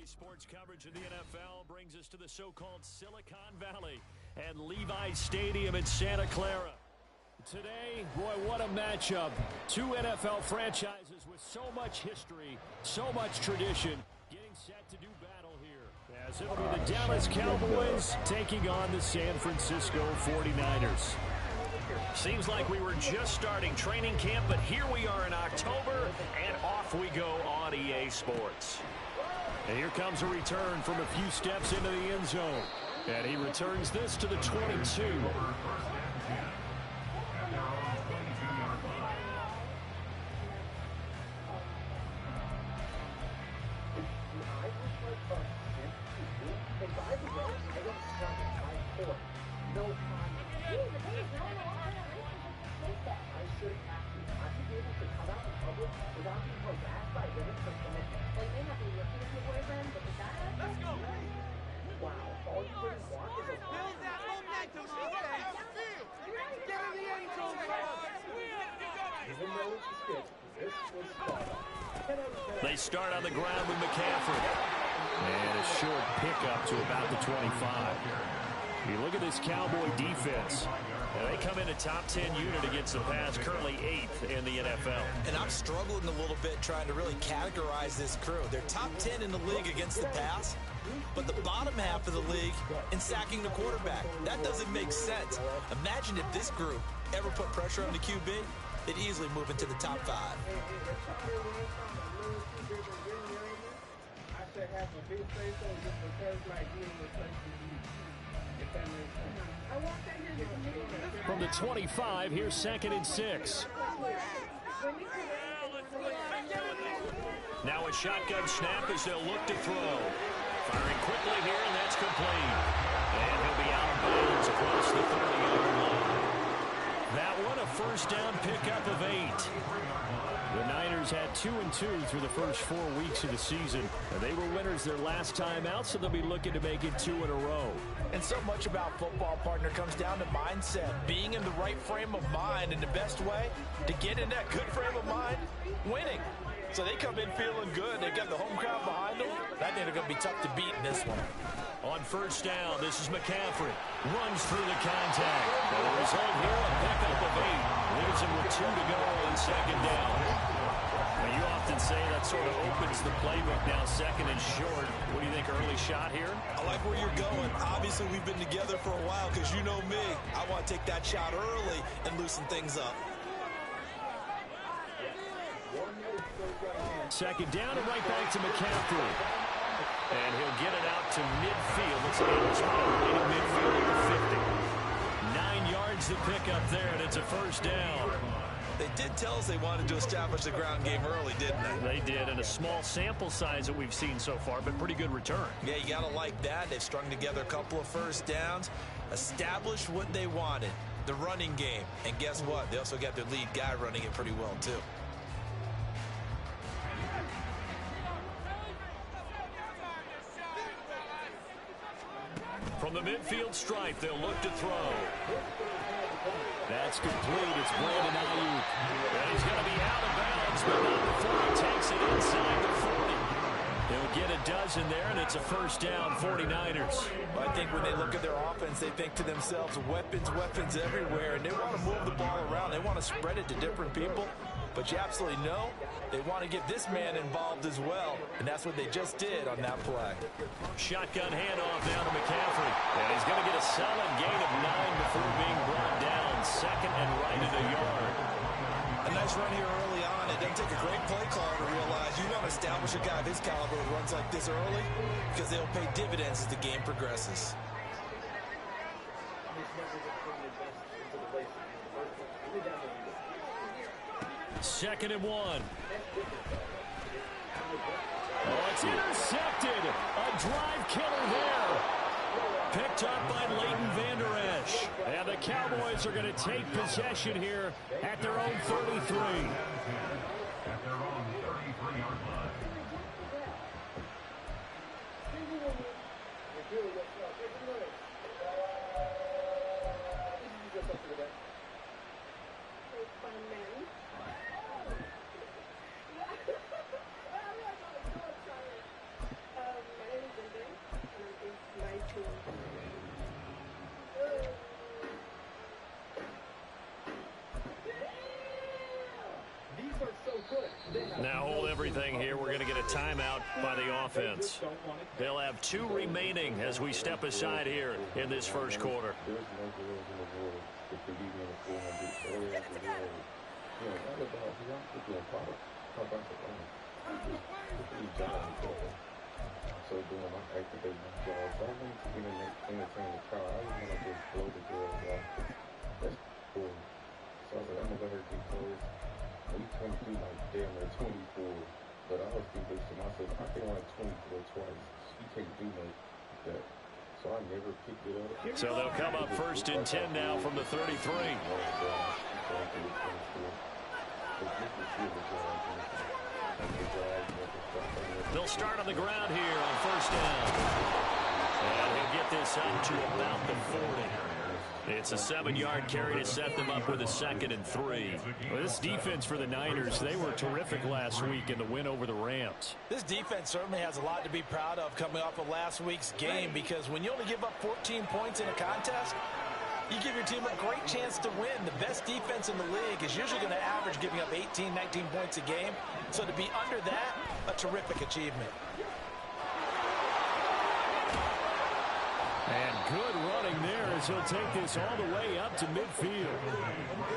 Sports coverage of the NFL brings us to the so-called Silicon Valley and Levi's Stadium in Santa Clara. Today, boy, what a matchup. Two NFL franchises with so much history, so much tradition, getting set to do battle here. As it'll be the Dallas Cowboys taking on the San Francisco 49ers. Seems like we were just starting training camp, but here we are in October, and off we go on EA Sports. And here comes a return from a few steps into the end zone. And he returns this to the 22. They start on the ground with McCaffrey. And a short pickup to about the 25. You look at this Cowboy defense. Now they come in a top 10 unit against the pass, currently 8th in the NFL. And I'm struggling a little bit trying to really categorize this crew. They're top 10 in the league against the pass, but the bottom half of the league in sacking the quarterback. That doesn't make sense. Imagine if this group ever put pressure on the QB, they'd easily move into the top 5. From the 25, here's 2nd and 6. Now a shotgun snap as they'll look to throw. Firing quickly here, and that's complete. And he'll be out of bounds across the 30-yard line. That one, a first down pickup of 8. The Niners had 2-2 through the first 4 weeks of the season. They were winners their last time out, so they'll be looking to make it 2 in a row. And so much about football, partner, comes down to mindset. Being in the right frame of mind, and the best way to get in that good frame of mind, winning. So they come in feeling good. They got the home crowd behind them. I think they're going to be tough to beat in this one. On first down, this is McCaffrey. Runs through the contact. The result here, a pickup of 8. Leaves him with 2 to go on 2nd down. Well, you often say that sort of opens the playbook now, 2nd and short. What do you think, early shot here? I like where you're going. Obviously, we've been together for a while because you know me. I want to take that shot early and loosen things up. 2nd down and right back to McCaffrey. And he'll get it out to midfield. Let's see, he's right in midfield at the 50. 9 yards to pick up there, and it's a first down. They did tell us they wanted to establish the ground game early, didn't they? They did, and a small sample size that we've seen so far, but pretty good return. Yeah, you got to like that. They've strung together a couple of first downs, established what they wanted, the running game. And guess what? They also got their lead guy running it pretty well, too. From the midfield stripe, they'll look to throw. That's complete. It's Brandon Ayuk. And he's going to be out of bounds, but not before he takes it inside the 40. He'll get a dozen there, and it's a first down, 49ers. I think when they look at their offense, they think to themselves, weapons, weapons everywhere, and they want to move the ball around. They want to spread it to different people. But you absolutely know they want to get this man involved as well, and that's what they just did on that play. Shotgun handoff down to McCaffrey. And he's going to get a solid gain of 9 before being brought down. 2nd and right at a yard. A nice run here early on. It doesn't take a great play caller to realize you want to establish a guy of his caliber who runs like this early because they'll pay dividends as the game progresses. 2nd and 1. Oh, it's intercepted. A drive killer there. Picked up by Leighton Vander Esch. And the Cowboys are going to take possession here at their own 33. At their own 33-yard line. Now hold everything here. We're going to get a timeout by the offense. They'll have 2 remaining as we step aside here in this first quarter. So doing my activating my jaw. So I wanted to entertain the crowd. I didn't want to just blow the girls off. That's cool. So I was like, I'm gonna let her get close. We 23 like damn near 24. But I was thinking to myself, I can run 24 twice. You can't do nothing like that. So I never picked it up. So they'll come up first and 10 now from the 33. They'll start on the ground here on first down. And he'll get this up to about the 40. It's a 7-yard carry to set them up with a 2nd and 3. Well, this defense for the Niners, they were terrific last week in the win over the Rams. This defense certainly has a lot to be proud of coming off of last week's game, because when you only give up 14 points in a contest, you give your team a great chance to win. The best defense in the league is usually going to average giving up 18, 19 points a game. So to be under that, a terrific achievement. And good running there as he'll take this all the way up to midfield.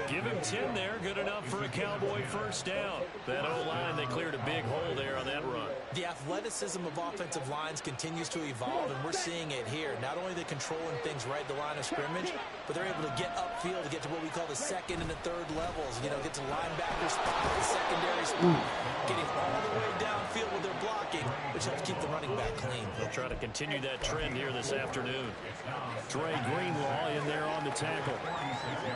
Give him 10 there, good enough for a Cowboy first down. That O-line, they cleared a big hole there on that run. The athleticism of offensive lines continues to evolve, and we're seeing it here. Not only are they controlling things right at the line of scrimmage, but they're able to get upfield to get to what we call the 2nd and the 3rd levels. You know, get to linebacker spot, the secondary spot, getting all the way downfield with their blocking, which helps keep the running back clean. They'll try to continue that trend here this afternoon. Dre Greenlaw in there on the tackle.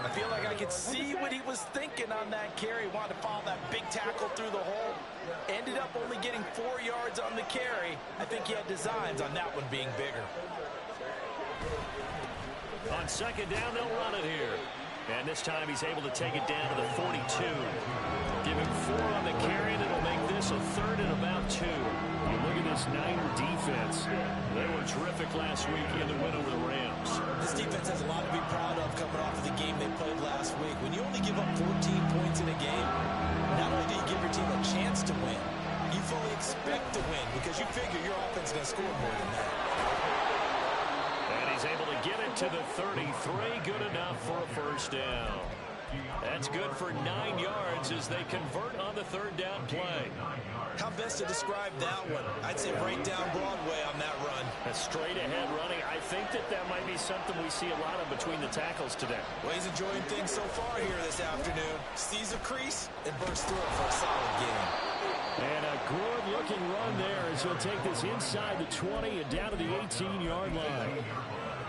I feel like I could see what he was thinking on that carry. Wanted to follow that big tackle through the hole. Ended up only getting 4 yards on the carry. I think he had designs on that one being bigger. On 2nd down, they'll run it here. And this time he's able to take it down to the 42. Give him 4 on the carry, and it'll make this a 3rd and about 2. You look at this Niner defense. They were terrific last week in the win over the Rams. This defense has a lot to be proud of coming off of the game they played last week. When you only give up 14 points in a game, not only do you give your team a chance to win, you fully expect to win because you figure your offense is going to score more than that. And he's able to get it to the 33. Good enough for a first down. That's good for 9 yards as they convert on the 3rd down play. How best to describe that one? I'd say right down Broadway on that run. A straight ahead running. I think that might be something we see a lot of between the tackles today. Well, he's enjoying things so far here this afternoon. Sees a crease and bursts through it for a solid game. And a good-looking run there as he'll take this inside the 20 and down to the 18-yard line.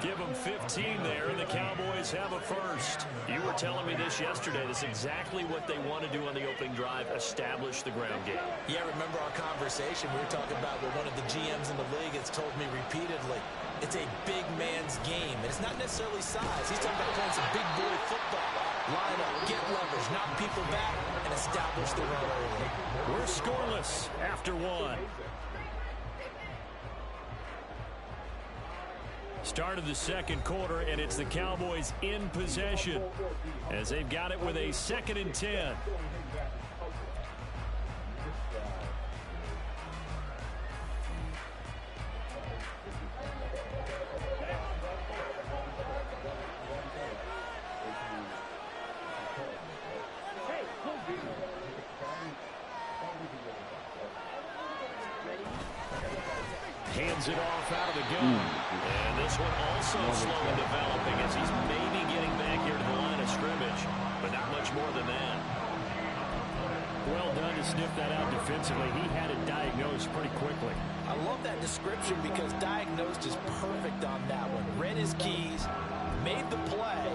Give them 15 there, and the Cowboys have a first. You were telling me this yesterday. This is exactly what they want to do on the opening drive, establish the ground game. Yeah, remember our conversation? We were talking about what one of the GMs in the league has told me repeatedly. It's a big man's game, and it's not necessarily size. He's talking about playing some big boy football. Line up, get leverage, knock people back, and establish the run early. We're scoreless after 1. Start of the 2nd quarter, and it's the Cowboys in possession as they've got it with a 2nd and 10. Hands it off out of the gun. And this one also slow in developing as he's maybe getting back here to the line of scrimmage, but not much more than that. Well done to sniff that out defensively. He had it diagnosed pretty quickly. I love that description because diagnosed is perfect on that one. Read his keys, made the play,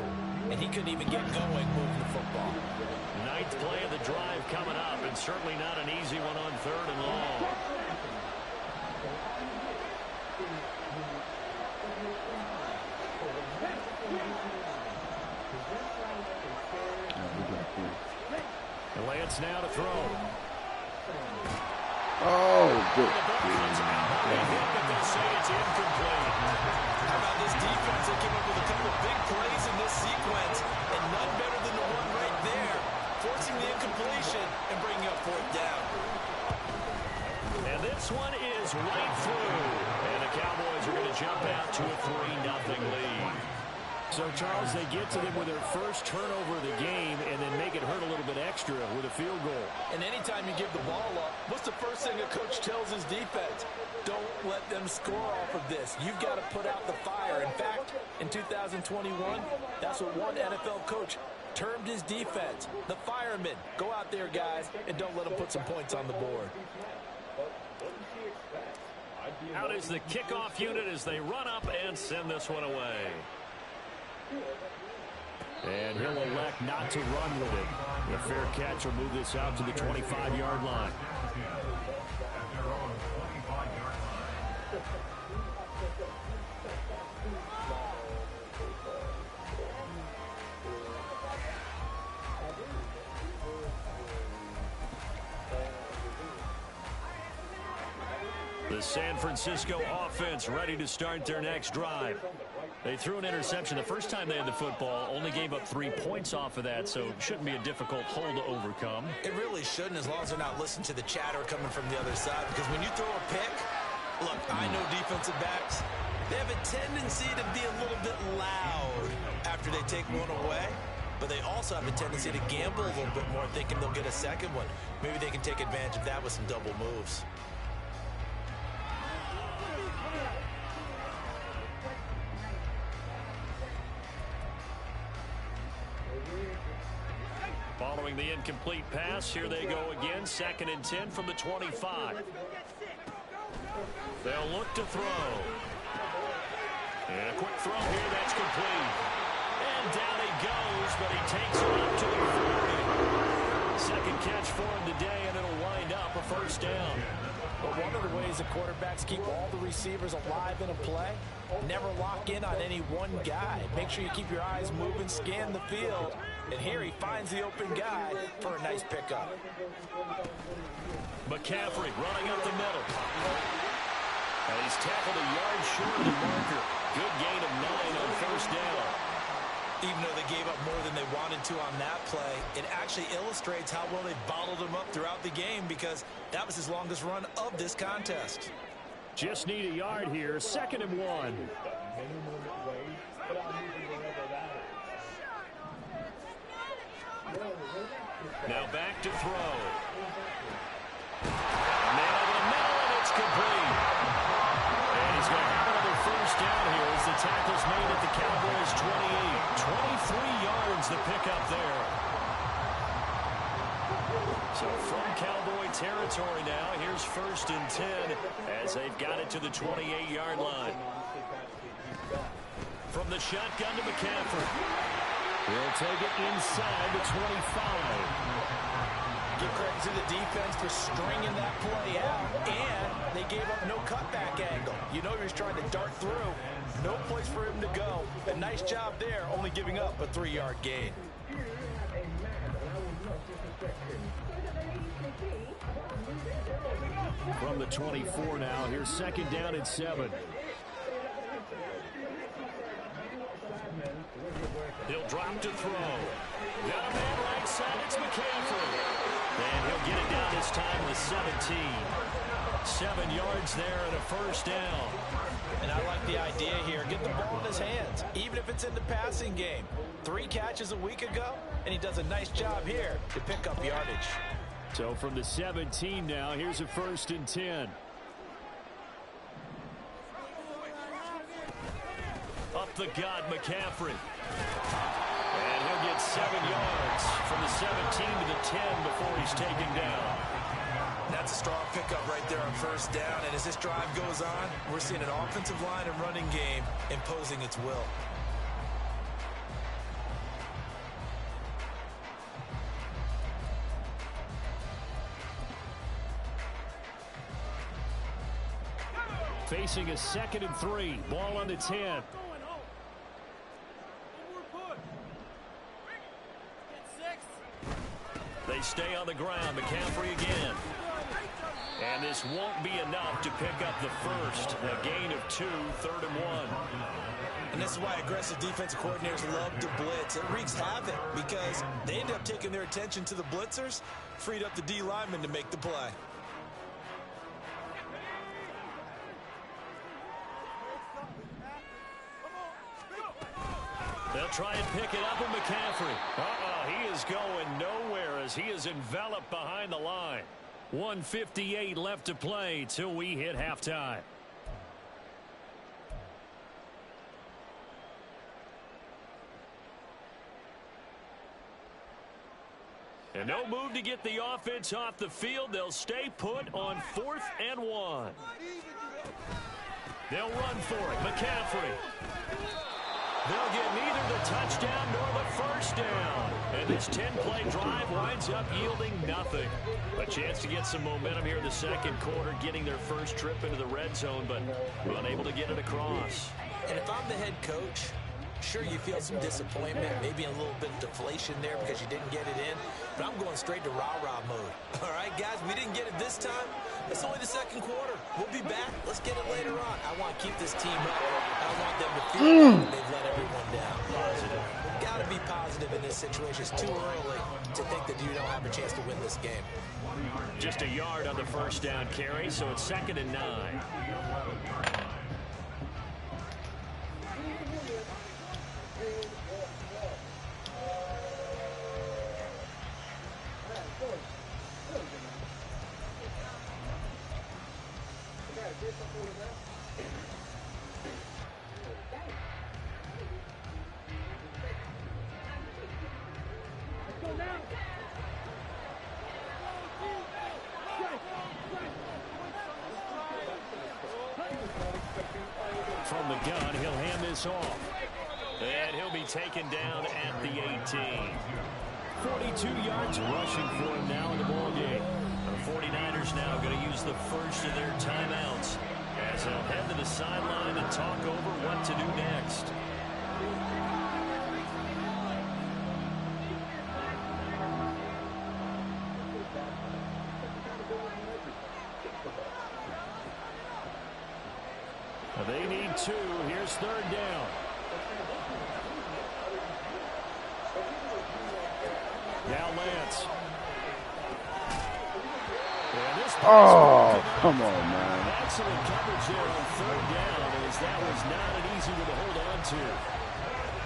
and he couldn't even get going moving the football. 9th play of the drive coming up, and certainly not an easy one on 3rd and long. Lance now to throw. Oh, good. The ball comes out. They hit, but they say it's incomplete. How about this defense? They came up with a couple of big plays in this sequence, and none better than the one right there, forcing the incompletion and bringing up 4th down. this one is right through. And the Cowboys are going to jump out to a 3-0 lead. So, Charles, they get to them with their first turnover of the game and then make it hurt a little bit extra with a field goal. And anytime you give the ball up, what's the first thing a coach tells his defense? Don't let them score off of this. You've got to put out the fire. In fact, in 2021, that's what one NFL coach termed his defense. The firemen. Go out there, guys, and don't let them put some points on the board. Out is the kickoff unit as they run up and send this one away. And he'll elect not to run with it. A fair catch will move this out to the 25-yard line. The San Francisco offense ready to start their next drive. They threw an interception the first time they had the football, only gave up 3 points off of that, so it shouldn't be a difficult hole to overcome. It really shouldn't, as long as they're not listening to the chatter coming from the other side, because when you throw a pick, look, I know defensive backs, they have a tendency to be a little bit loud after they take one away, but they also have a tendency to gamble a little bit more, thinking they'll get a second one. Maybe they can take advantage of that with some double moves. Following the incomplete pass, here they go again, 2nd and 10 from the 25. They'll look to throw. And a quick throw here, that's complete. And down he goes, but he takes it up to the 40. Second catch for him today, and it'll wind up a first down. But one of the ways the quarterbacks keep all the receivers alive in a play, never lock in on any one guy. Make sure you keep your eyes moving, scan the field. And here he finds the open guy for a nice pickup. McCaffrey running up the middle. And he's tackled a yard short of the marker. Good gain of 9 on first down. Even though they gave up more than they wanted to on that play, it actually illustrates how well they bottled him up throughout the game, because that was his longest run of this contest. Just need a yard here, 2nd and 1. Now back to throw. Man over the middle, and it's complete. And he's going to have another first down here as the tackle's made at the Cowboys' 28. 23 yards the pickup there. So from Cowboy territory now, here's 1st and 10 as they've got it to the 28-yard line. From the shotgun to McCaffrey. He'll take it inside the 25. Give credit to the defense for stringing that play out, and they gave up no cutback angle. You know he was trying to dart through. No place for him to go. A nice job there, only giving up a 3-yard gain. From the 24 now, here's 2nd down and 7. He'll drop to throw. Got a man right side, it's McCaffrey. And he'll get it down this time with 17. 7 yards there and a first down. And I like the idea here. Get the ball in his hands, even if it's in the passing game. 3 catches a week ago, and he does a nice job here to pick up yardage. So from the 17 now, here's a 1st and 10. Up the gut, McCaffrey. And he'll get 7 yards from the 17 to the 10 before he's taken down. That's a strong pickup right there on first down. And as this drive goes on, we're seeing an offensive line and running game imposing its will. Facing a 2nd and 3. Ball on the 10. They stay on the ground. McCaffrey again. And this won't be enough to pick up the first. A gain of 2, 3rd and 1. And this is why aggressive defensive coordinators love to blitz. It wreaks havoc because they end up taking their attention to the blitzers, freed up the D lineman to make the play. They'll try and pick it up with McCaffrey. He is going nowhere as he is enveloped behind the line. 1:58 left to play till we hit halftime. And no move to get the offense off the field. They'll stay put on 4th and 1. They'll run for it. McCaffrey. They'll get neither the touchdown nor the first down. And this 10-play drive winds up yielding nothing. A chance to get some momentum here in the second quarter, getting their first trip into the red zone, but unable to get it across. And if I'm the head coach, sure, you feel some disappointment, maybe a little bit of deflation there because you didn't get it in, but I'm going straight to rah-rah mode. All right, guys, we didn't get it this time. It's only the second quarter. We'll be back. Let's get it later on. I want to keep this team up. I don't want them to feel like they've let everyone down. Positive. Got to be positive in this situation. It's too early to think that you don't have a chance to win this game. Just a yard on the first down carry, so it's 2nd and 9. From the gun, he'll hand this off. And he'll be taken down at the 18. 42 yards rushing for him now in the ballgame. The 49ers now going to use the first of their timeouts as they'll head to the sideline and talk over what to do next. They need 2. Here's 3rd down. Now Lance. Come on, man. Excellent coverage there on 3rd down, as that was not an easy one to hold on to.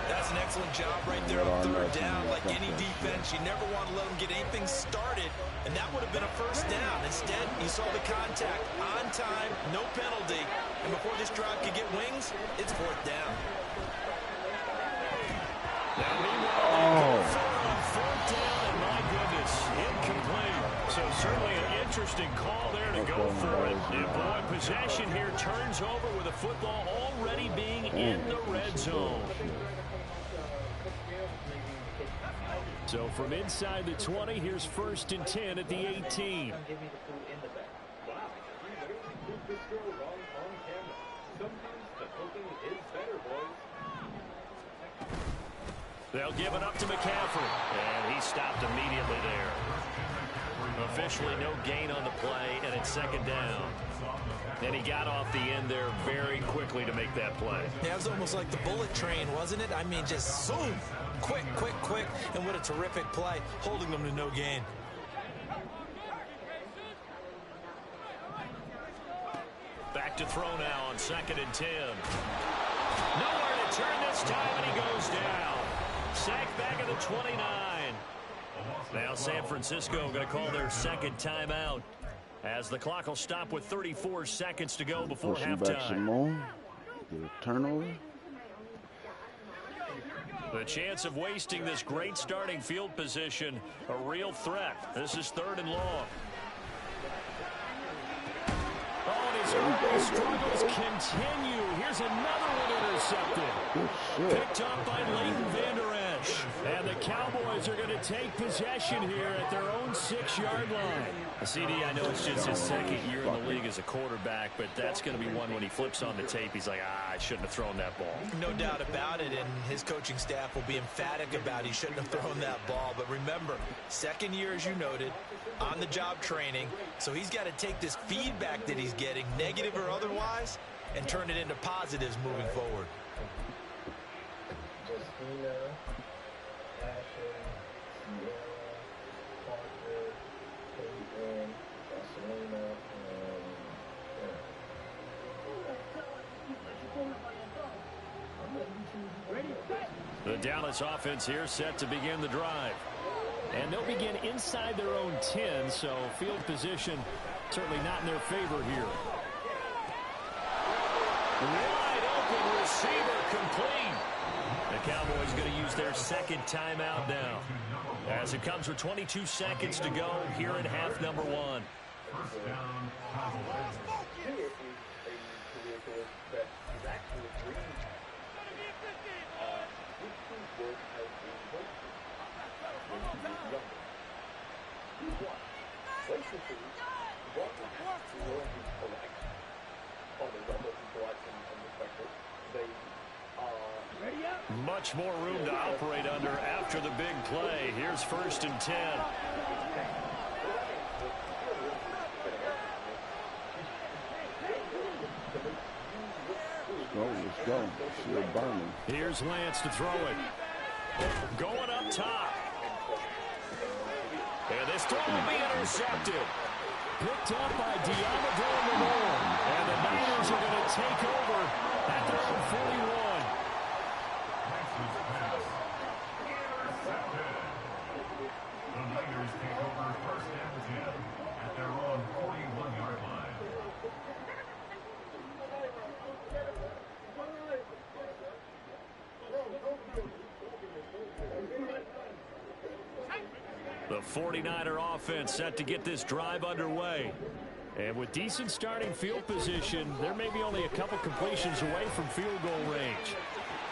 That's an excellent job right there on 3rd down. Like any defense, you never want to let them get anything started, and that would have been a first down. Instead, you saw the contact on time, no penalty, and before this drive could get wings, it's 4th down. Now, meanwhile, on 4th down, and my goodness, incomplete. So certainly an interesting call there to go for it. And boy, possession here turns over with the football already being in the red zone. So from inside the 20, here's 1st and 10 at the 18. They'll give it up to McCaffrey, and he stopped immediately there. Officially no gain on the play, and it's 2nd down. And he got off the end there very quickly to make that play. Yeah, it was almost like the bullet train, wasn't it? I mean, just zoom, quick, and what a terrific play, holding them to no gain. Back to throw now on 2nd and 10. Nowhere to turn this time, and he goes down. Sacked back at the 29. Now San Francisco going to call their 2nd timeout as the clock will stop with 34 seconds to go before halftime. Back some more. Get a turnover. The chance of wasting this great starting field position, a real threat. This is 3rd and long. Oh, and his early struggles continue. Here's another one intercepted. Picked up by Leighton Vander Esch. And the Cowboys are going to take possession here at their own 6-yard line. CD, I know it's just his 2nd year in the league as a quarterback, but that's going to be one when he flips on the tape, he's like, I shouldn't have thrown that ball. No doubt about it, and his coaching staff will be emphatic about he shouldn't have thrown that ball. But remember, 2nd year, as you noted, on-the-job training, so he's got to take this feedback that he's getting, negative or otherwise, and turn it into positives moving forward. The The Dallas offense here set to begin the drive. And they'll begin inside their own 10, so field position certainly not in their favor here. Wide open receiver complete. The Cowboys going to use their second timeout now, as it comes with 22 seconds to go here in half number 1. First down, Cowboys. Much more room to operate under after the big play. Here's 1st and 10. Let's go. Still burning. Here's Lance to throw it. Going up top. And this throw will be intercepted. Picked up by Diamador Lenore. And the Niners are going to take over at their own 41. The Niners take over 1st and 10 at their own 41-yard line. The 49er offense set to get this drive underway. And with decent starting field position, there may be only a couple completions away from field goal range.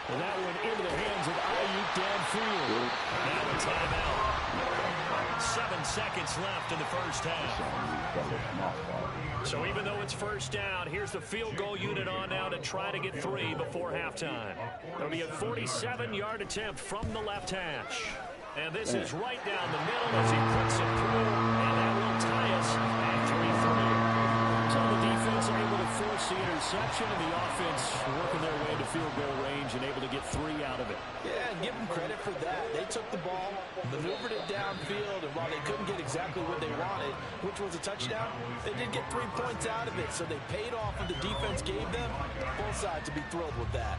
And that one into the hands of Ayuk downfield. Now a timeout. 7 seconds left in the first half. So even though it's first down, here's the field goal unit on now to try to get 3 before halftime. It'll be a 47-yard attempt from the left hash. And this is right down the middle as he puts it through. And that will tie us at 3-3. So the defense able to force the interception, and the offense working their way to field goal range and able to get 3 out of it. Yeah, and give them credit for that. They took the ball, maneuvered it downfield, and while they couldn't get exactly what they wanted, which was a touchdown, they did get 3 points out of it, so they paid off what the defense gave them. Both sides to be thrilled with that.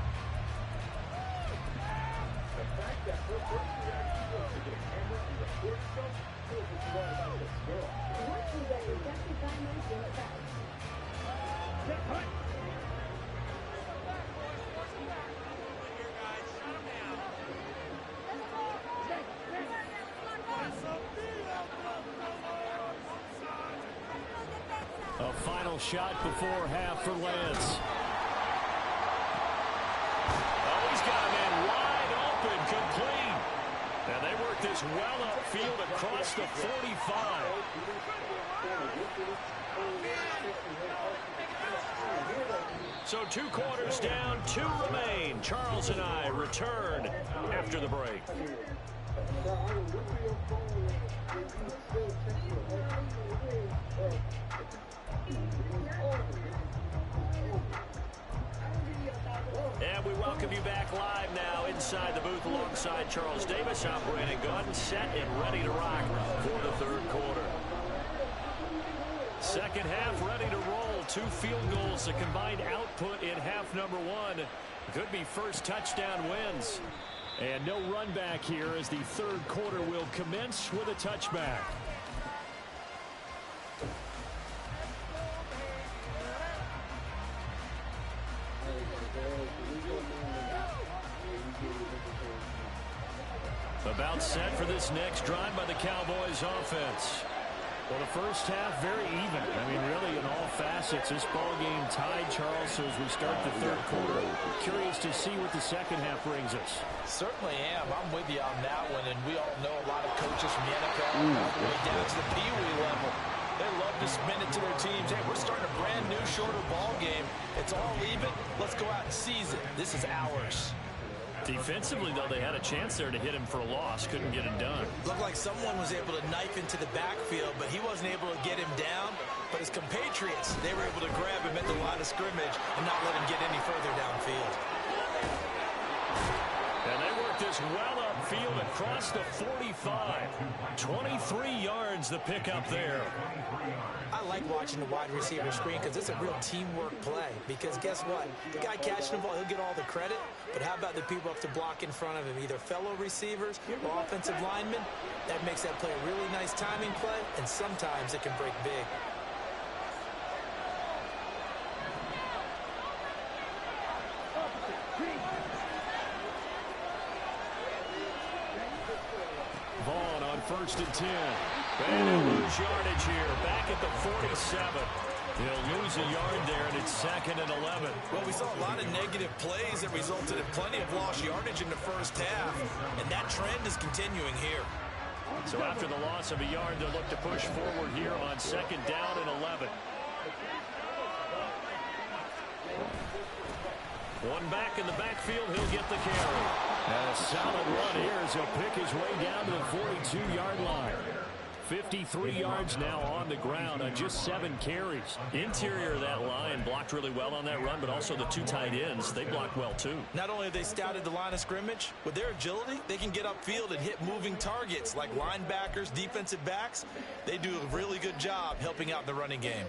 A final shot before half for Lance. Oh, he's got a man wide open, complete. And they work this well upfield across the 45. So 2 quarters down, 2 remain. Charles and I return after the break. And we welcome you back live now inside the booth alongside Charles Davis. I'm Brandon Gaudin, set and ready to rock for the 3rd quarter. Second half ready to roll. 2 field goals, a combined output in half number 1. Could be first touchdown wins. And no run back here as the 3rd quarter will commence with a touchback. About set for this next drive by the Cowboys offense. Well, the first half very even. I mean, really in all facets, this ball game tied, Charles. So as we start the 3rd quarter, curious to see what the second half brings us. Certainly am. I'm with you on that one, and we all know a lot of coaches from the NFL all the way down to the Pee Wee level. They love to spin it to their teams. Hey, we're starting a brand new, shorter ball game. It's all even. Let's go out and seize it. This is ours. Defensively, though, they had a chance there to hit him for a loss. Couldn't get it done. Looked like someone was able to knife into the backfield, but he wasn't able to get him down. But his compatriots, they were able to grab him at the line of scrimmage and not let him get any further downfield. And they work work this well upfield across the 45. 23 yards the pickup there. I like watching the wide receiver screen because it's a real teamwork play. Because guess what? The guy catching the ball, he'll get all the credit. But how about the people up to block in front of him, either fellow receivers or offensive linemen? That makes that play a really nice timing play, and sometimes it can break big. Vaughn on 1st and 10. And he'll lose yardage here, back at the 47. He'll lose a yard there, and it's 2nd and 11. Well, we saw a lot of negative plays that resulted in plenty of lost yardage in the first half, and that trend is continuing here. So after the loss of a yard, they'll look to push forward here on 2nd down and 11. One back in the backfield, he'll get the carry. And a solid run here as he'll pick his way down to the 42-yard line. 53 yards now on the ground on just 7 carries. Interior of that line blocked really well on that run, but also the 2 tight ends, they blocked well too. Not only have they scouted the line of scrimmage, with their agility, they can get upfield and hit moving targets like linebackers, defensive backs. They do a really good job helping out the running game.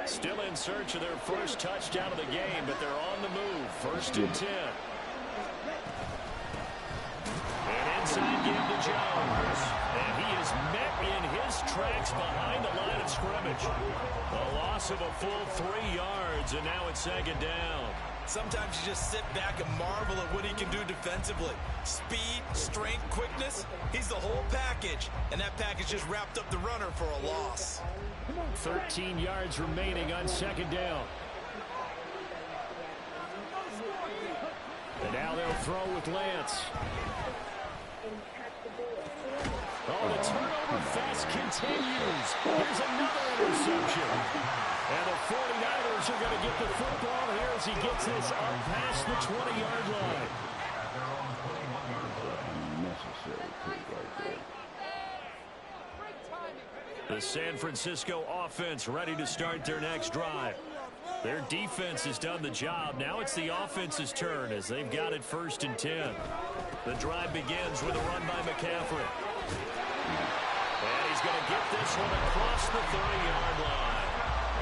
Still in search of their first touchdown of the game, but they're on the move. 1st and 10. And inside give to Jones. And he is met in his tracks behind the line of scrimmage. A loss of a full 3 yards, and now it's 2nd down. Sometimes you just sit back and marvel at what he can do defensively. Speed, strength, quickness, he's the whole package. And that package just wrapped up the runner for a loss. 13 yards remaining on 2nd down. And now they'll throw with Lance. Oh, the turnover fest continues. Here's another interception. And the 49ers are going to get the football here as he gets this up past the 20-yard line. Necessary pick right there. The San Francisco offense ready to start their next drive. Their defense has done the job. Now it's the offense's turn as they've got it 1st and 10. The drive begins with a run by McCaffrey. And he's going to get this one across the 30-yard line.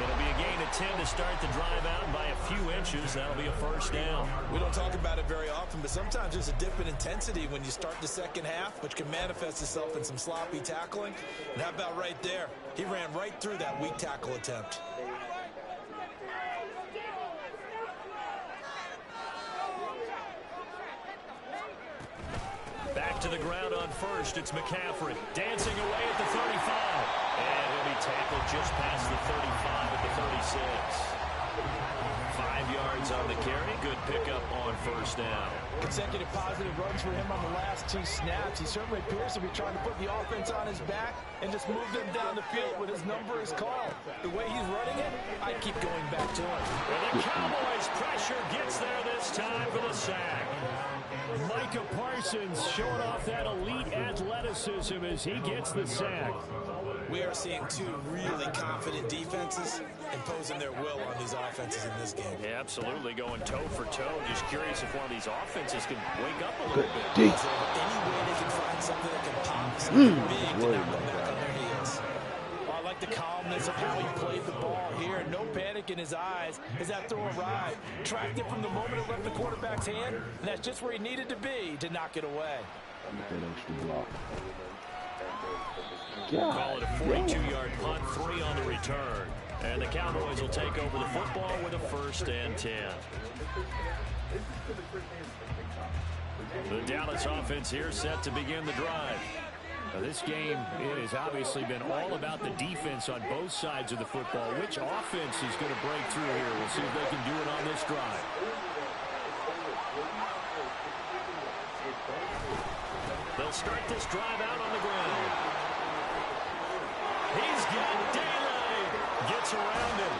It'll be a gain of 10 to start the drive out, and by a few inches, that'll be a 1st down. We don't talk about it very often, but sometimes there's a dip in intensity when you start the second half, which can manifest itself in some sloppy tackling. And how about right there? He ran right through that weak tackle attempt. Back to the ground on 1st. It's McCaffrey dancing away at the 35. And he'll be tackled just past the 35 at the 36. 5 yards on the carry. Good pickup on 1st down. Consecutive positive runs for him on the last 2 snaps. He certainly appears to be trying to put the offense on his back and just move them down the field when his number is called. The way he's running it, I'd keep going back to him. And the Cowboys pressure gets there this time for the sack. Micah Parsons showing off that elite athleticism as he gets the sack. We are seeing 2 really confident defenses imposing their will on these offenses in this game. Yeah, absolutely, going toe for toe. Just curious if one of these offenses can wake up a little bit. Any way they can find something that can pop something big to knock them back on their heels. I like the calmness of how he played the ball here. No panic in his eyes as that throw arrived. Tracked it from the moment it left the quarterback's hand, and that's just where he needed to be to knock it away. That extra block. Call it a 42-yard punt, 3 on the return. And the Cowboys will take over the football with a 1st and 10. The Dallas offense here set to begin the drive. Now this game, it has obviously been all about the defense on both sides of the football. Which offense is going to break through here? We'll see if they can do it on this drive. They'll start this drive out on the ground. He's got daylight. Gets around him.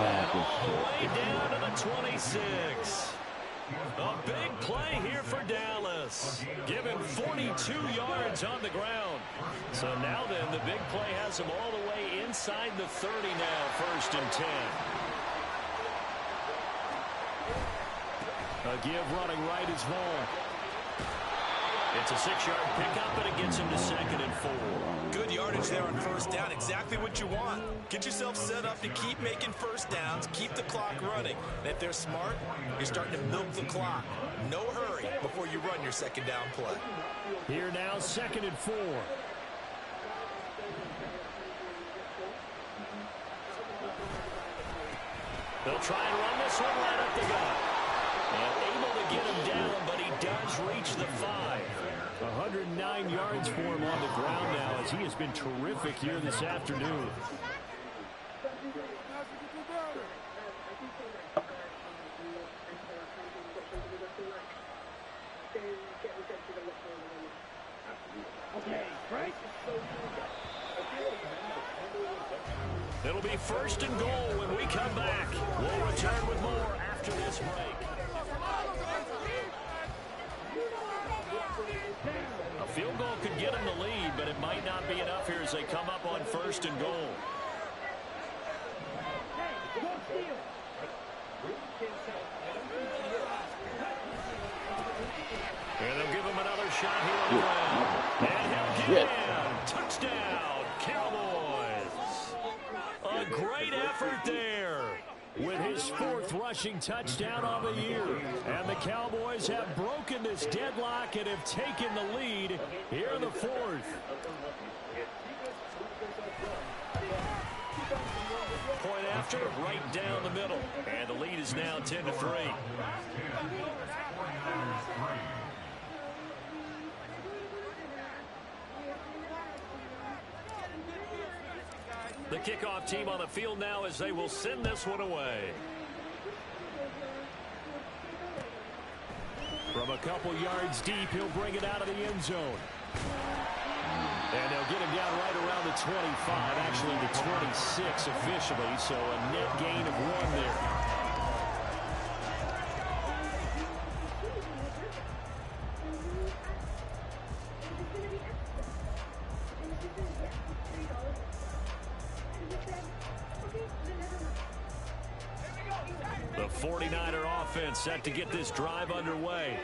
And all the way down to the 26. A big play here for Dallas. Given 42 yards on the ground. So now then, the big play has him all the way inside the 30 now, 1st and 10. A give running right is Vaughn. It's a 6-yard pickup, and it gets him to 2nd and 4. Good yardage there on first down. Exactly what you want. Get yourself set up to keep making first downs, keep the clock running. And if they're smart, you're starting to milk the clock. No hurry before you run your second down play. Here now, 2nd and 4. They'll try and run this one right up the gut. And able to get him down, but he does reach the 5. 109 yards for him on the ground now, as he has been terrific here this afternoon. It'll be 1st and goal when we come back. We'll return with more after this break. A field goal could get them the lead, but it might not be enough here as they come up on 1st and goal. And they'll give him another shot here on the ground. And he'll get in. Touchdown, Cowboys. A great effort there with his 4th rushing touchdown of the year. And the Cowboys have broken this deadlock and have taken the lead here in the 4th. Point after, right down the middle. And the lead is now 10-3. The kickoff team on the field now as they will send this one away. From a couple yards deep, he'll bring it out of the end zone. And they'll get him down right around the 25, actually the 26 officially, so a net gain of 1 there. The 49er offense set to get this drive underway.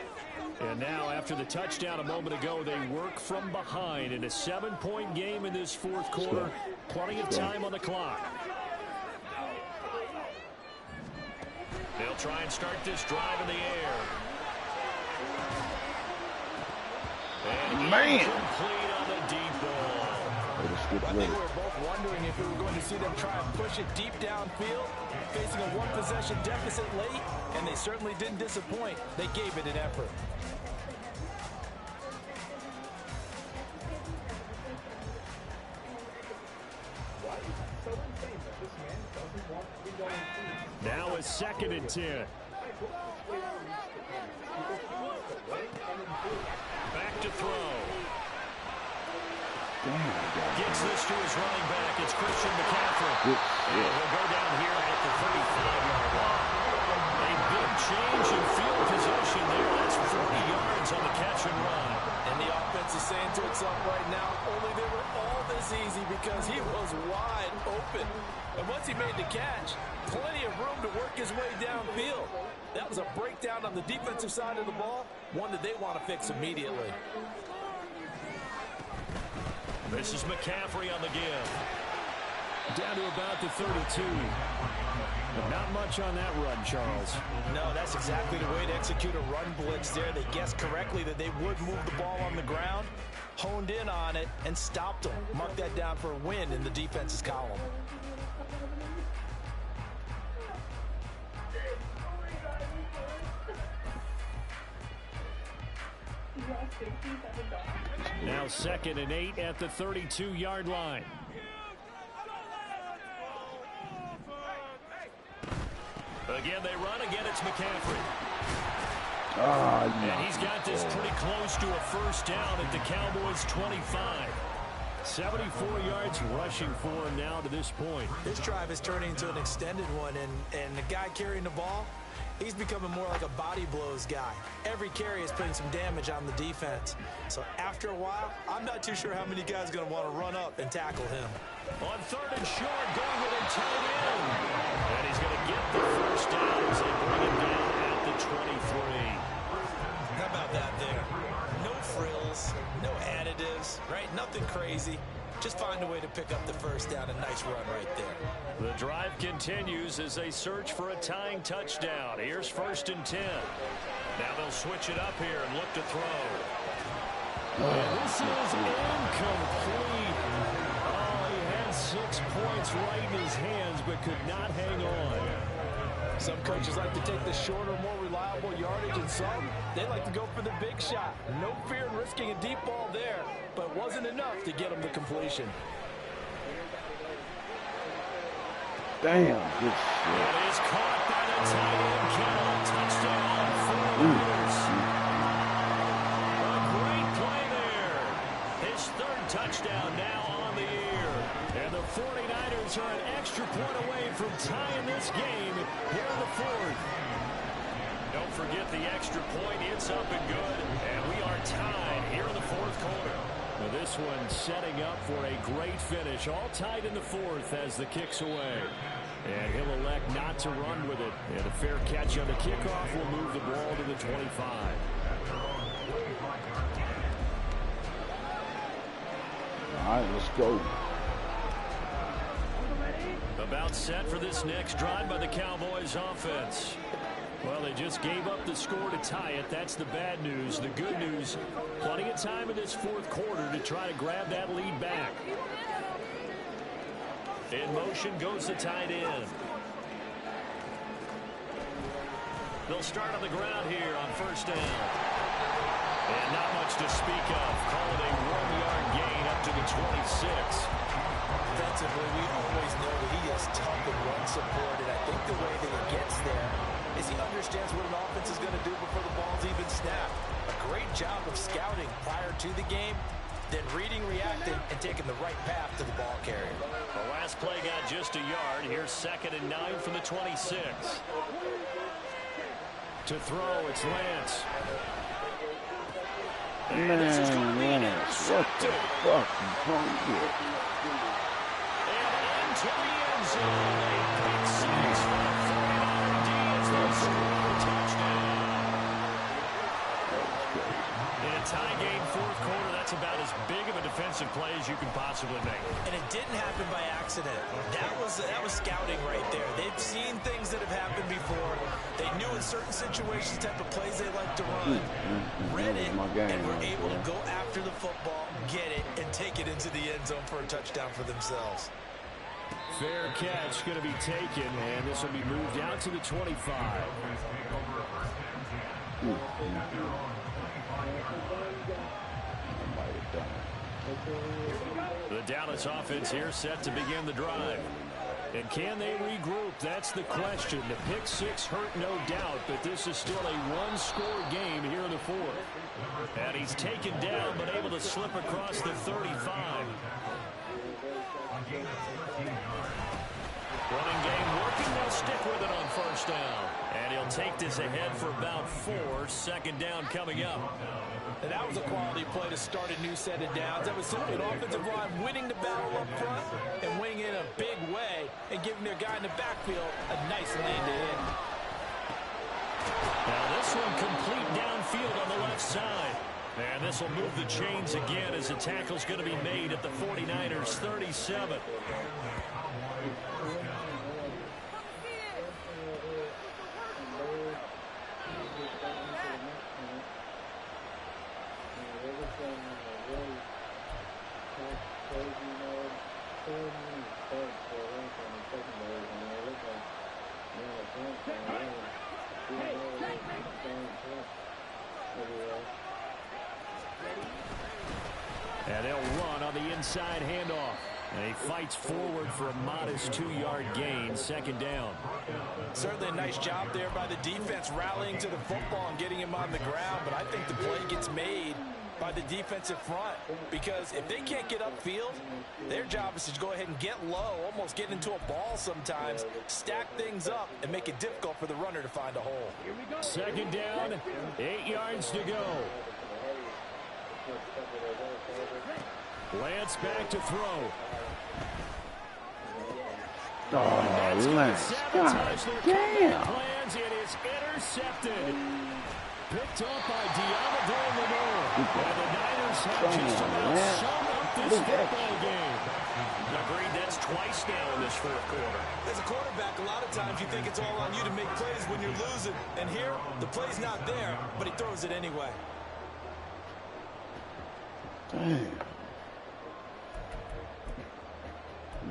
And now, after the touchdown a moment ago, they work from behind in a 7-point game in this 4th quarter. Plenty of time on the clock. They'll try and start this drive in the air. And complete on the deep ball. I think we were both wondering if we were going to see them try and push it deep downfield, facing a 1-possession deficit late, and they certainly didn't disappoint. They gave it an effort. Now a 2nd and 10. Back to throw. Gets this to his running back. It's Christian McCaffrey. And he'll go down here at the 35-yard line. A big change in field position there. That's 40 yards on the catch and run. And the offense is saying to itself right now, only they were all this easy because he was wide open. And once he made the catch, plenty of room to work his way downfield. That was a breakdown on the defensive side of the ball, one that they want to fix immediately. This is McCaffrey on the give. Down to about the 32. But not much on that run, Charles. No, that's exactly the way to execute a run blitz there. They guessed correctly that they would move the ball on the ground, honed in on it, and stopped them. Mark that down for a win in the defense's column. Now 2nd and 8 at the 32-yard line. Again, they run. Again, it's McCaffrey. And he's got this pretty close to a 1st down at the Cowboys' 25. 74 yards rushing for him now to this point. This drive is turning into an extended one, and the guy carrying the ball, he's becoming more like a body blows guy. Every carry is putting some damage on the defense. So after a while, I'm not too sure how many guys are going to want to run up and tackle him. On 3rd and short, going with a tight end. And he's going to get the 1st down as they bring him down at the How about that there? No frills, no additives, right? Nothing crazy. Just find a way to pick up the first down. A nice run right there. The drive continues as they search for a tying touchdown. Here's 1st and 10. Now they'll switch it up here and look to throw. And this is incomplete. Oh, he had 6 points right in his hands, but could not hang on. Some coaches like to take the shorter, more reliable yardage, and some, they like to go for the big shot. No fear in risking a deep ball there, but it wasn't enough to get him the completion. Damn, good It is caught by the tight end, Kittle. Touchdown for the Raiders. A great play there. His 3rd touchdown now on the year. And the 49ers are an extra point away from tying this game here in the 4th. Don't forget the extra point. It's up and good. And we are tied here in the 4th quarter. Now this one setting up for a great finish. All tied in the 4th as the kick's away. And he'll elect not to run with it. And a fair catch on the kickoff will move the ball to the 25. All right, let's go. About set for this next drive by the Cowboys offense. Well, they just gave up the score to tie it. That's the bad news. The good news, plenty of time in this 4th quarter to try to grab that lead back. In motion goes the tight end. They'll start on the ground here on 1st down. And not much to speak of. Call it a 1-yard gain up to the 26. Defensively, we always know that he is tough and run support, and I think the way that he gets there is he understands what an offense is going to do before the ball's even snapped. A great job of scouting prior to the game, then reading, reacting, and taking the right path to the ball carrier. The last play got just a yard. Here's 2nd and 9 from the 26. To throw, it's Lance. Man, Lance, what the fuck you trying to do? To the end zone. A pick 6 for the 49er D as they score a touchdown. In a tie game, 4th quarter, that's about as big of a defensive play as you can possibly make. And it didn't happen by accident. That was scouting right there. They've seen things that have happened before. They knew in certain situations type of plays they like to run. Read it, and were able to go after the football, get it, and take it into the end zone for a touchdown for themselves. Fair catch going to be taken, and this will be moved out to the 25. The Dallas offense here set to begin the drive. And can they regroup? That's the question. The pick 6 hurt, no doubt, but this is still a 1-score game here in the 4th. And he's taken down, but able to slip across the 35. Running game working. They'll stick with it on 1st down. And he'll take this ahead for about 4. 2nd down coming up. And that was a quality play to start a new set of downs. That was simply an offensive line winning the battle up front and winning in a big way and giving their guy in the backfield a nice lane to hit. Now this one complete downfield on the left side. And this will move the chains again as the tackle's going to be made at the 49ers 37. And they'll run on the inside handoff. And he fights forward for a modest 2-yard gain. 2nd down. Certainly a nice job there by the defense rallying to the football and getting him on the ground. But I think the play gets made by the defensive front, because if they can't get upfield, their job is to go ahead and get low, almost get into a ball sometimes, stack things up, and make it difficult for the runner to find a hole. 2nd down, 8 yards to go. Lance back to throw. Oh, Lance. God damn. Plans. It is is intercepted. Picked up by Diamador Lenore. And the Niners have just about summed up this football game. Agreed, that's twice now in this fourth quarter. As a quarterback, a lot of times you think it's all on you to make plays when you're losing. And here, the play's not there, but he throws it anyway. Damn.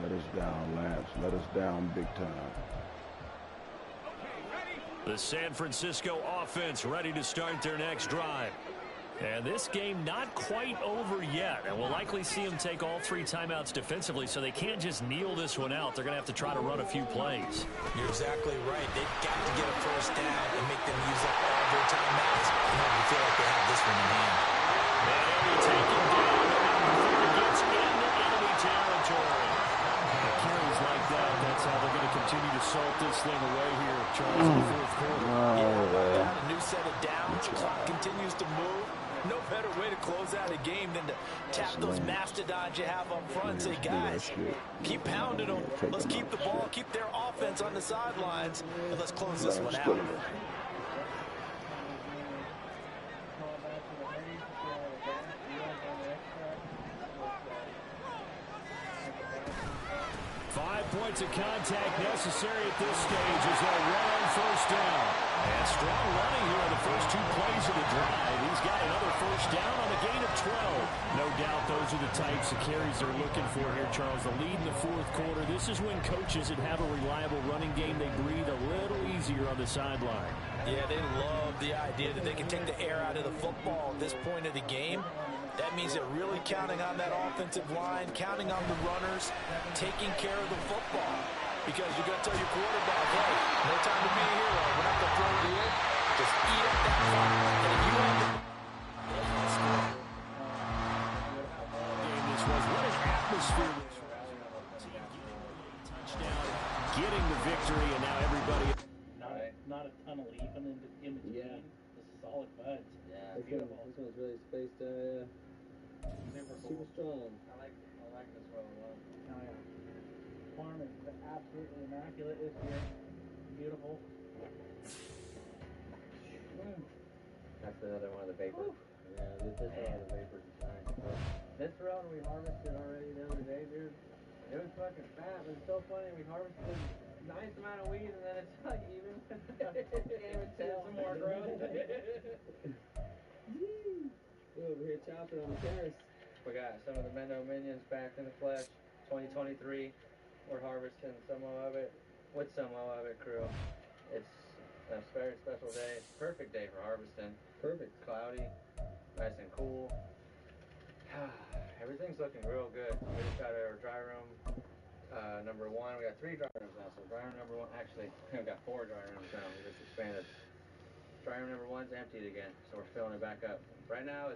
Let us down, Lance. Let us down big time. The San Francisco offense ready to start their next drive. And this game not quite over yet. And we'll likely see them take all 3 timeouts defensively, so they can't just kneel this one out. They're going to have to try to run a few plays. You're exactly right. They've got to get a first down and make them use up all their timeouts. You feel like they have this one in hand. And he'll be taken down before it gets into enemy territory. Carries like that, that's how they're going to continue to salt this thing away here, Charles, in the fourth quarter. Yeah, a new set of downs. Clock continues to move. No better way to close out a game than to tap those mastodons you have up front and say, guys, keep pounding them. Let's keep the ball, keep their offense on the sidelines, and let's close this one out. Points of contact necessary at this stage as they'll run on first down. And strong running here in the first 2 plays of the drive. He's got another first down on a gain of 12. No doubt those are the types of carries they're looking for here, Charles. The lead in the fourth quarter. This is when coaches that have a reliable running game, they breathe a little easier on the sideline. Yeah, they love the idea that they can take the air out of the football at this point of the game. That means they're really counting on that offensive line, counting on the runners, taking care of the football. Because you're going to tell your quarterback, hey, no time to be a hero. We're not going to throw it here. Just eat up that clock. And if you have the game this was, what an atmosphere this was. Touchdown, getting the victory, and now everybody. Not a ton of leaf in between. Yeah. Just solid buds. Yeah. Beautiful. This one's really spaced out. Super strong. I like this one a lot. Oh yeah. Farm is absolutely immaculate this year. Beautiful. That's another one of the vapors. Yeah, this is one of the vapors is nice. This round we harvested already the other day, dude. It was fucking fat, but it's so funny. We harvested a nice amount of weed and then it's like even. Can't even tell. Some more growth. We're over here chopping on the terrace. We got some of the Mendo Minions back in the flesh. 2023. We're harvesting some of it with some of it, crew. It's a very special day. It's a perfect day for harvesting. Perfect. It's cloudy, nice and cool. Everything's looking real good. We just got our dry room number 1. We got 3 dry rooms now. So dry room number 1, actually, we got 4 dry rooms now. We just expanded. Dry room number 1's emptied again, so we're filling it back up. Right now,